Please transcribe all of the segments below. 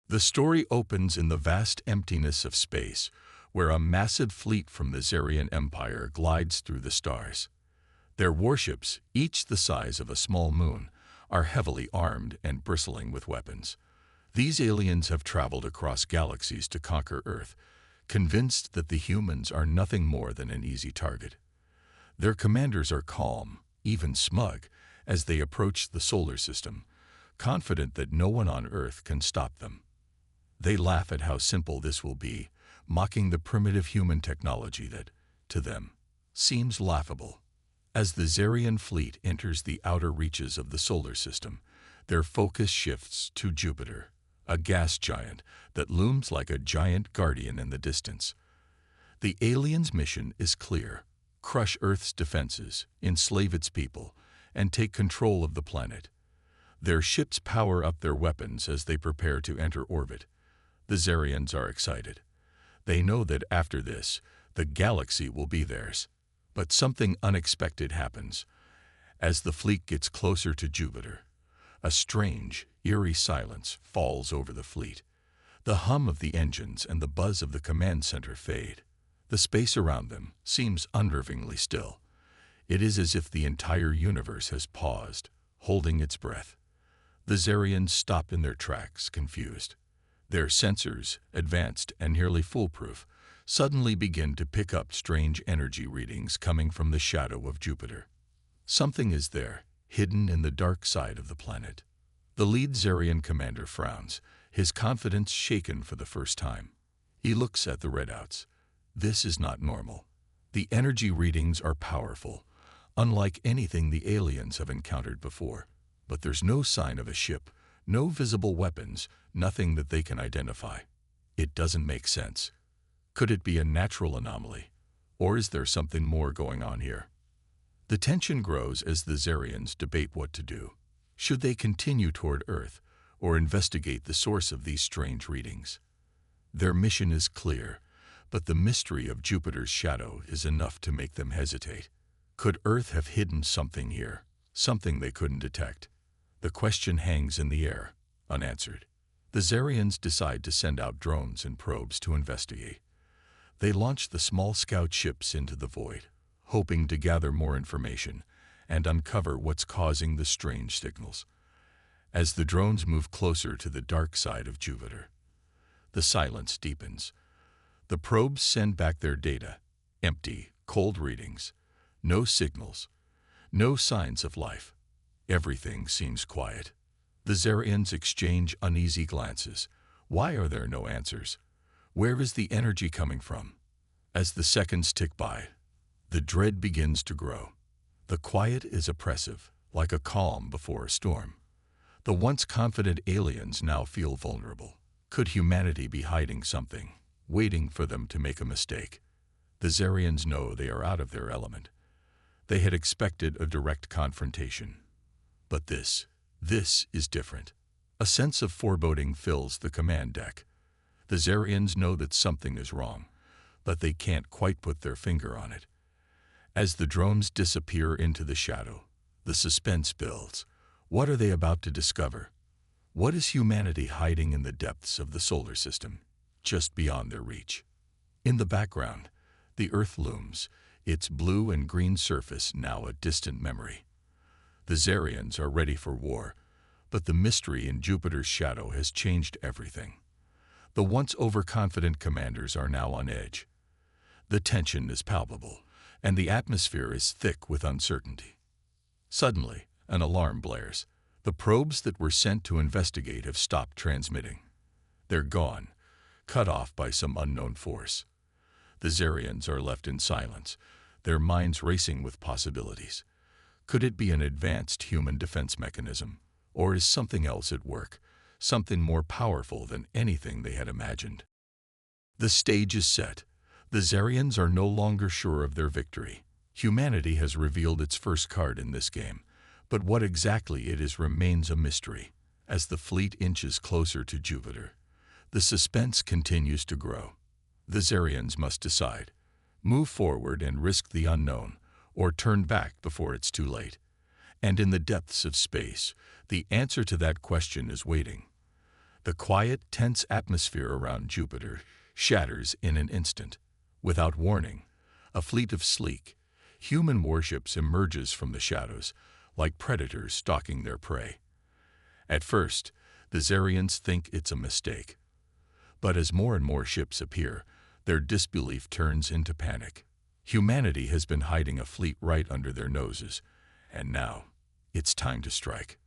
The story opens in the vast emptiness of space, where a massive fleet from the Zarian Empire glides through the stars. Their warships, each the size of a small moon, are heavily armed and bristling with weapons. These aliens have traveled across galaxies to conquer Earth, convinced that the humans are nothing more than an easy target. Their commanders are calm, even smug, as they approach the solar system, confident that no one on Earth can stop them. They laugh at how simple this will be, mocking the primitive human technology that, to them, seems laughable. As the Zarian fleet enters the outer reaches of the solar system, their focus shifts to Jupiter, a gas giant that looms like a giant guardian in the distance. The aliens' mission is clear: crush Earth's defenses, enslave its people, and take control of the planet. Their ships power up their weapons as they prepare to enter orbit. The Zarians are excited. They know that after this, the galaxy will be theirs. But something unexpected happens. As the fleet gets closer to Jupiter, a strange, eerie silence falls over the fleet. The hum of the engines and the buzz of the command center fade. The space around them seems unnervingly still. It is as if the entire universe has paused, holding its breath. The Zarians stop in their tracks, confused. Their sensors, advanced and nearly foolproof, suddenly begin to pick up strange energy readings coming from the shadow of Jupiter. Something is there, hidden in the dark side of the planet. The lead Zarian commander frowns, his confidence shaken for the first time. He looks at the readouts. This is not normal. The energy readings are powerful, unlike anything the aliens have encountered before. But there's no sign of a ship, no visible weapons, nothing that they can identify. It doesn't make sense. Could it be a natural anomaly? Or is there something more going on here? The tension grows as the Zarians debate what to do. Should they continue toward Earth, or investigate the source of these strange readings? Their mission is clear, but the mystery of Jupiter's shadow is enough to make them hesitate. Could Earth have hidden something here, something they couldn't detect? The question hangs in the air, unanswered. The Zarians decide to send out drones and probes to investigate. They launch the small scout ships into the void, hoping to gather more information and uncover what's causing the strange signals. As the drones move closer to the dark side of Jupiter, the silence deepens. The probes send back their data, empty, cold readings, no signals, no signs of life. Everything seems quiet. The Zarians exchange uneasy glances. Why are there no answers? Where is the energy coming from? As the seconds tick by, the dread begins to grow. The quiet is oppressive, like a calm before a storm. The once confident aliens now feel vulnerable. Could humanity be hiding something, waiting for them to make a mistake? The Zarians know they are out of their element. They had expected a direct confrontation. But this is different. A sense of foreboding fills the command deck. The Zarians know that something is wrong, but they can't quite put their finger on it. As the drones disappear into the shadow, the suspense builds. What are they about to discover? What is humanity hiding in the depths of the solar system, just beyond their reach? In the background, the Earth looms, its blue and green surface now a distant memory. The Zarians are ready for war, but the mystery in Jupiter's shadow has changed everything. The once overconfident commanders are now on edge. The tension is palpable, and the atmosphere is thick with uncertainty. Suddenly, an alarm blares. The probes that were sent to investigate have stopped transmitting. They're gone, cut off by some unknown force. The Zarians are left in silence, their minds racing with possibilities. Could it be an advanced human defense mechanism, or is something else at work, something more powerful than anything they had imagined? The stage is set. The Zarians are no longer sure of their victory. Humanity has revealed its first card in this game, but what exactly it is remains a mystery. As the fleet inches closer to Jupiter, the suspense continues to grow. The Zarians must decide: move forward and risk the unknown, or turn back before it's too late. And in the depths of space, the answer to that question is waiting. The quiet, tense atmosphere around Jupiter shatters in an instant. Without warning, a fleet of sleek, human warships emerges from the shadows, like predators stalking their prey. At first, the Zarians think it's a mistake. But as more and more ships appear, their disbelief turns into panic. Humanity has been hiding a fleet right under their noses, and now it's time to strike.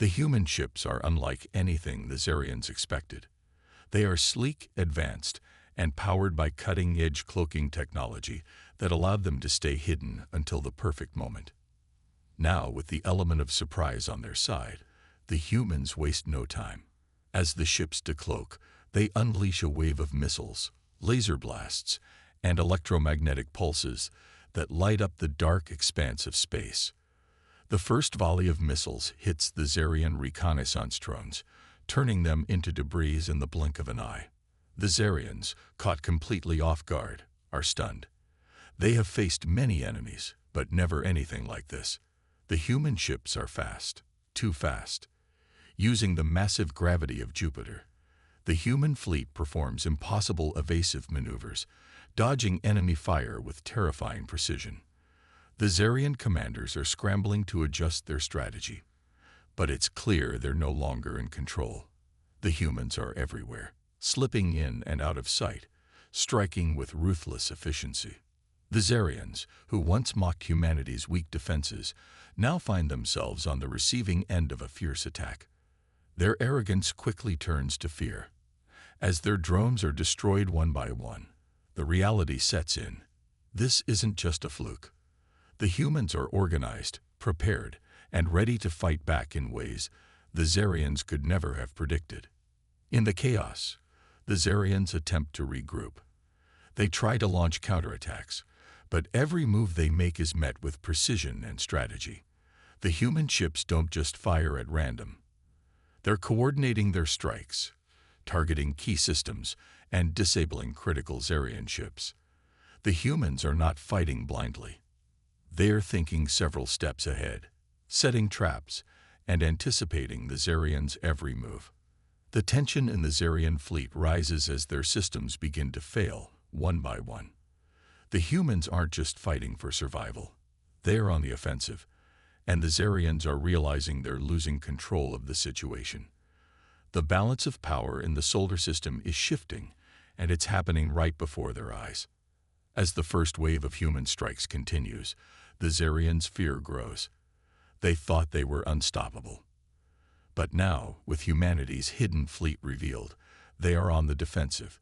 The human ships are unlike anything the Zarians expected. They are sleek, advanced, and powered by cutting-edge cloaking technology that allowed them to stay hidden until the perfect moment. Now, with the element of surprise on their side, the humans waste no time. As the ships decloak, they unleash a wave of missiles, laser blasts, and electromagnetic pulses that light up the dark expanse of space. The first volley of missiles hits the Zarian reconnaissance drones, turning them into debris in the blink of an eye. The Zarians, caught completely off guard, are stunned. They have faced many enemies, but never anything like this. The human ships are fast, too fast. Using the massive gravity of Jupiter, the human fleet performs impossible evasive maneuvers, dodging enemy fire with terrifying precision. The Zarian commanders are scrambling to adjust their strategy, but it's clear they're no longer in control. The humans are everywhere, slipping in and out of sight, striking with ruthless efficiency. The Zarians, who once mocked humanity's weak defenses, now find themselves on the receiving end of a fierce attack. Their arrogance quickly turns to fear. As their drones are destroyed one by one, the reality sets in. This isn't just a fluke. The humans are organized, prepared, and ready to fight back in ways the Zarians could never have predicted. In the chaos, the Zarians attempt to regroup. They try to launch counterattacks, but every move they make is met with precision and strategy. The human ships don't just fire at random. They're coordinating their strikes, targeting key systems, and disabling critical Zarian ships. The humans are not fighting blindly. They're thinking several steps ahead, setting traps, and anticipating the Zarians' every move. The tension in the Zarian fleet rises as their systems begin to fail, one by one. The humans aren't just fighting for survival. They're on the offensive, and the Zarians are realizing they're losing control of the situation. The balance of power in the solar system is shifting, and it's happening right before their eyes. As the first wave of human strikes continues, the Zarians' fear grows. They thought they were unstoppable. But now, with humanity's hidden fleet revealed, they are on the defensive.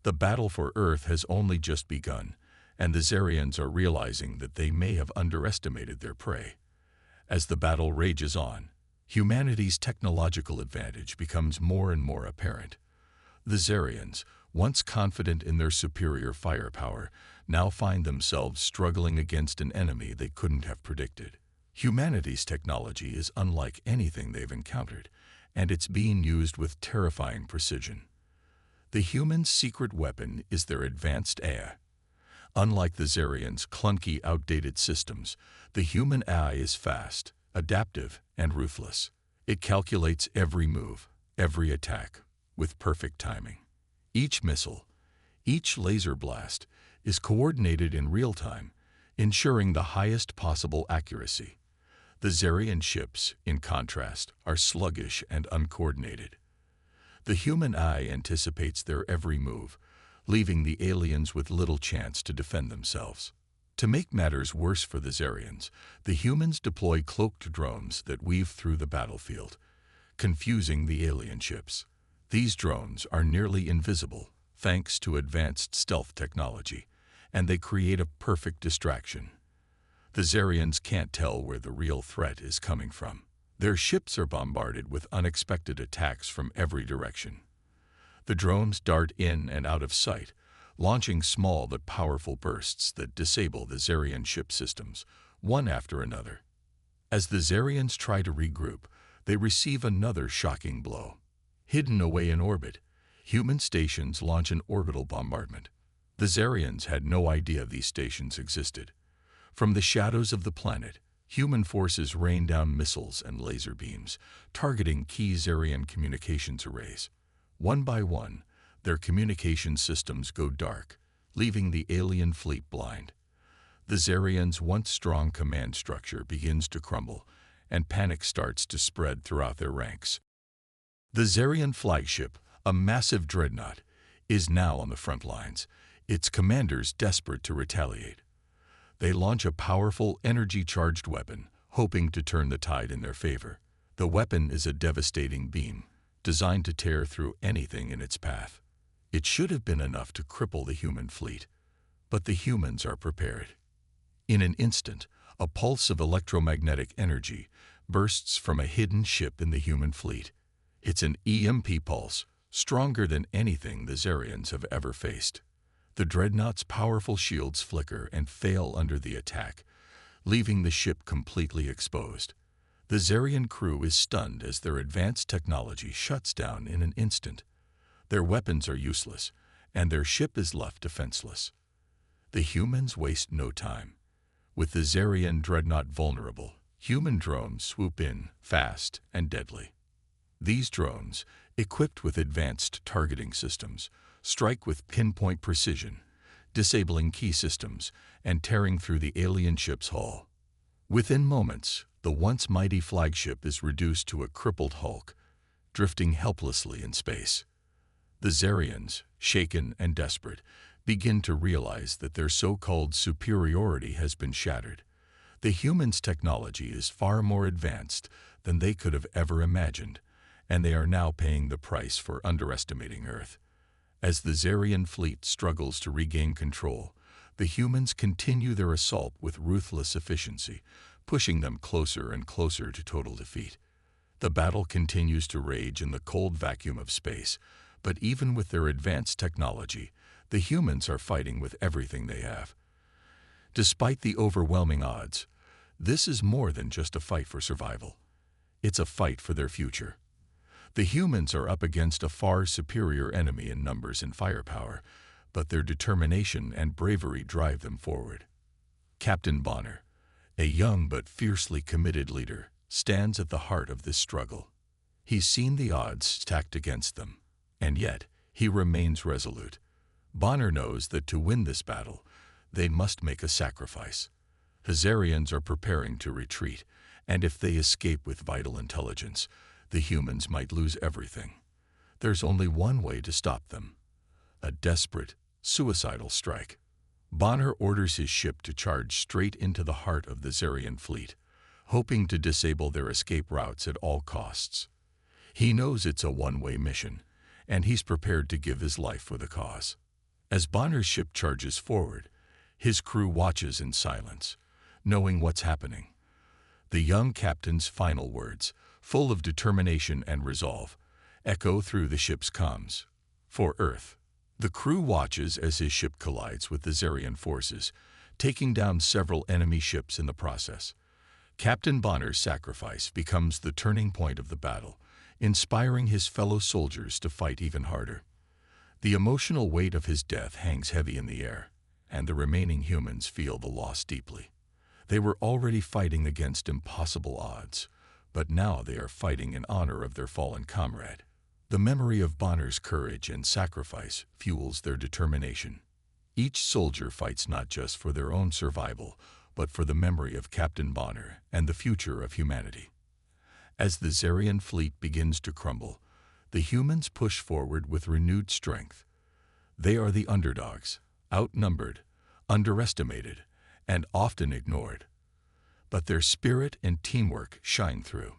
The battle for Earth has only just begun, and the Zarians are realizing that they may have underestimated their prey. As the battle rages on, humanity's technological advantage becomes more and more apparent. The Zarians, once confident in their superior firepower, now find themselves struggling against an enemy they couldn't have predicted. Humanity's technology is unlike anything they've encountered, and it's being used with terrifying precision. The humans' secret weapon is their advanced AI. Unlike the Zarians' clunky, outdated systems, the human AI is fast, adaptive, and ruthless. It calculates every move, every attack, with perfect timing. Each missile, each laser blast, is coordinated in real time, ensuring the highest possible accuracy. The Zarian ships, in contrast, are sluggish and uncoordinated. The human eye anticipates their every move, leaving the aliens with little chance to defend themselves. To make matters worse for the Zarians, the humans deploy cloaked drones that weave through the battlefield, confusing the alien ships. These drones are nearly invisible, thanks to advanced stealth technology, and they create a perfect distraction. The Zarians can't tell where the real threat is coming from. Their ships are bombarded with unexpected attacks from every direction. The drones dart in and out of sight, launching small but powerful bursts that disable the Zarian ship systems, one after another. As the Zarians try to regroup, they receive another shocking blow. Hidden away in orbit, human stations launch an orbital bombardment. The Zarians had no idea these stations existed. From the shadows of the planet, human forces rain down missiles and laser beams, targeting key Zarian communications arrays. One by one, their communication systems go dark, leaving the alien fleet blind. The Zarian's once strong command structure begins to crumble, and panic starts to spread throughout their ranks. The Zarian flagship, a massive dreadnought, is now on the front lines, its commanders desperate to retaliate. They launch a powerful, energy-charged weapon, hoping to turn the tide in their favor. The weapon is a devastating beam, designed to tear through anything in its path. It should have been enough to cripple the human fleet, but the humans are prepared. In an instant, a pulse of electromagnetic energy bursts from a hidden ship in the human fleet. It's an EMP pulse, stronger than anything the Zarians have ever faced. The dreadnought's powerful shields flicker and fail under the attack, leaving the ship completely exposed. The Zarian crew is stunned as their advanced technology shuts down in an instant. Their weapons are useless, and their ship is left defenseless. The humans waste no time. With the Zarian dreadnought vulnerable, human drones swoop in, fast and deadly. These drones, equipped with advanced targeting systems, strike with pinpoint precision, disabling key systems and tearing through the alien ship's hull. Within moments, the once mighty flagship is reduced to a crippled hulk, drifting helplessly in space. The Zarians, shaken and desperate, begin to realize that their so-called superiority has been shattered. The humans' technology is far more advanced than they could have ever imagined, and they are now paying the price for underestimating Earth. As the Zarian fleet struggles to regain control, the humans continue their assault with ruthless efficiency, pushing them closer and closer to total defeat. The battle continues to rage in the cold vacuum of space, but even with their advanced technology, the humans are fighting with everything they have. Despite the overwhelming odds, this is more than just a fight for survival. It's a fight for their future. The humans are up against a far superior enemy in numbers and firepower, but their determination and bravery drive them forward. Captain Bonner, a young but fiercely committed leader, stands at the heart of this struggle. He's seen the odds stacked against them, and yet he remains resolute. Bonner knows that to win this battle, they must make a sacrifice. The Zarians are preparing to retreat, and if they escape with vital intelligence, the humans might lose everything. There's only one way to stop them: a desperate, suicidal strike. Bonner orders his ship to charge straight into the heart of the Zarian fleet, hoping to disable their escape routes at all costs. He knows it's a one-way mission, and he's prepared to give his life for the cause. As Bonner's ship charges forward, his crew watches in silence, knowing what's happening. The young captain's final words, full of determination and resolve, echo through the ship's comms. For Earth. The crew watches as his ship collides with the Zarian forces, taking down several enemy ships in the process. Captain Bonner's sacrifice becomes the turning point of the battle, inspiring his fellow soldiers to fight even harder. The emotional weight of his death hangs heavy in the air, and the remaining humans feel the loss deeply. They were already fighting against impossible odds, but now they are fighting in honor of their fallen comrade. The memory of Bonner's courage and sacrifice fuels their determination. Each soldier fights not just for their own survival, but for the memory of Captain Bonner and the future of humanity. As the Zarian fleet begins to crumble, the humans push forward with renewed strength. They are the underdogs, outnumbered, underestimated, and often ignored. But their spirit and teamwork shine through.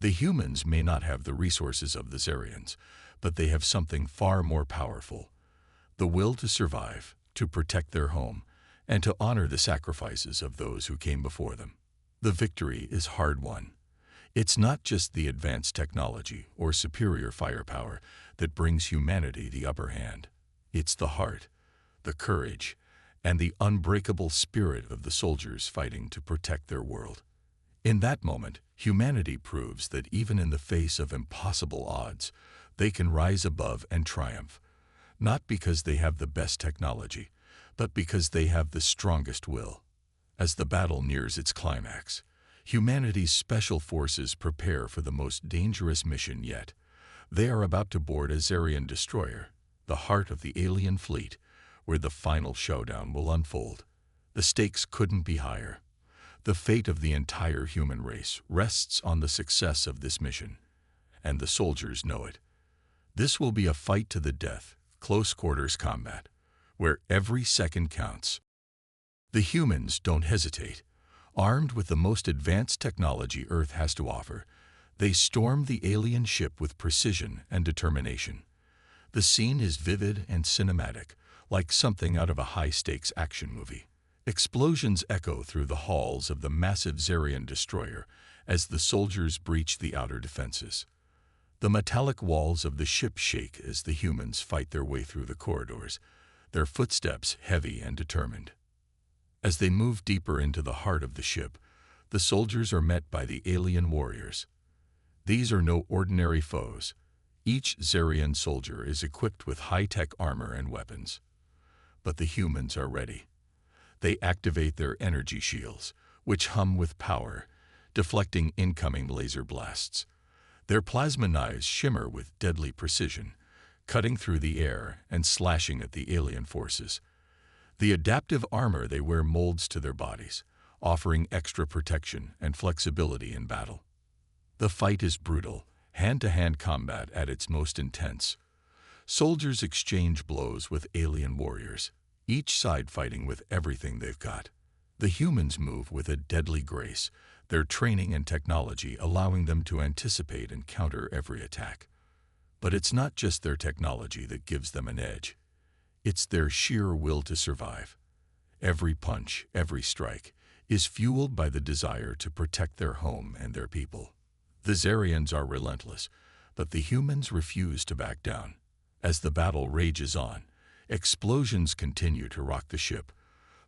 The humans may not have the resources of the Zarians, but they have something far more powerful: the will to survive, to protect their home, and to honor the sacrifices of those who came before them. The victory is hard-won. It's not just the advanced technology or superior firepower that brings humanity the upper hand. It's the heart, the courage, and the unbreakable spirit of the soldiers fighting to protect their world. In that moment, humanity proves that even in the face of impossible odds, they can rise above and triumph, not because they have the best technology, but because they have the strongest will. As the battle nears its climax, humanity's special forces prepare for the most dangerous mission yet. They are about to board a Zarian destroyer, the heart of the alien fleet, where the final showdown will unfold. The stakes couldn't be higher. The fate of the entire human race rests on the success of this mission, and the soldiers know it. This will be a fight to the death, close-quarters combat, where every second counts. The humans don't hesitate. Armed with the most advanced technology Earth has to offer, they storm the alien ship with precision and determination. The scene is vivid and cinematic, like something out of a high-stakes action movie. Explosions echo through the halls of the massive Zarian destroyer as the soldiers breach the outer defenses. The metallic walls of the ship shake as the humans fight their way through the corridors, their footsteps heavy and determined. As they move deeper into the heart of the ship, the soldiers are met by the alien warriors. These are no ordinary foes. Each Zarian soldier is equipped with high-tech armor and weapons. But the humans are ready. They activate their energy shields, which hum with power, deflecting incoming laser blasts. Their plasma knives shimmer with deadly precision, cutting through the air and slashing at the alien forces. The adaptive armor they wear molds to their bodies, offering extra protection and flexibility in battle. The fight is brutal, hand-to-hand combat at its most intense. Soldiers exchange blows with alien warriors, each side fighting with everything they've got. The humans move with a deadly grace, their training and technology allowing them to anticipate and counter every attack. But it's not just their technology that gives them an edge. It's their sheer will to survive. Every punch, every strike, is fueled by the desire to protect their home and their people. The Zarians are relentless, but the humans refuse to back down. As the battle rages on, explosions continue to rock the ship,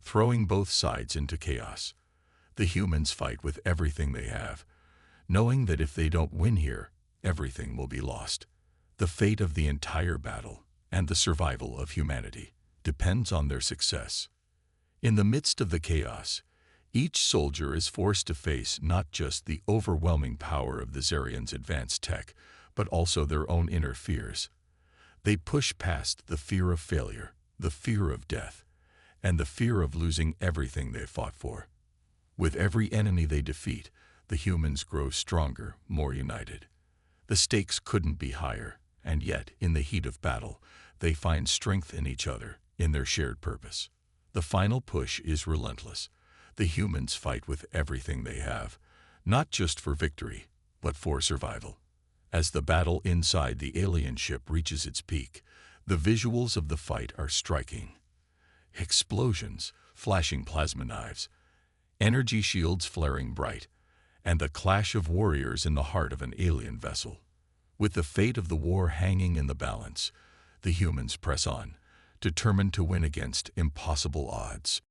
throwing both sides into chaos. The humans fight with everything they have, knowing that if they don't win here, everything will be lost. The fate of the entire battle and the survival of humanity depends on their success. In the midst of the chaos, each soldier is forced to face not just the overwhelming power of the Zarians' advanced tech, but also their own inner fears. They push past the fear of failure, the fear of death, and the fear of losing everything they've fought for. With every enemy they defeat, the humans grow stronger, more united. The stakes couldn't be higher, and yet, in the heat of battle, they find strength in each other, in their shared purpose. The final push is relentless. The humans fight with everything they have, not just for victory, but for survival. As the battle inside the alien ship reaches its peak, the visuals of the fight are striking. Explosions, flashing plasma knives, energy shields flaring bright, and the clash of warriors in the heart of an alien vessel. With the fate of the war hanging in the balance, the humans press on, determined to win against impossible odds.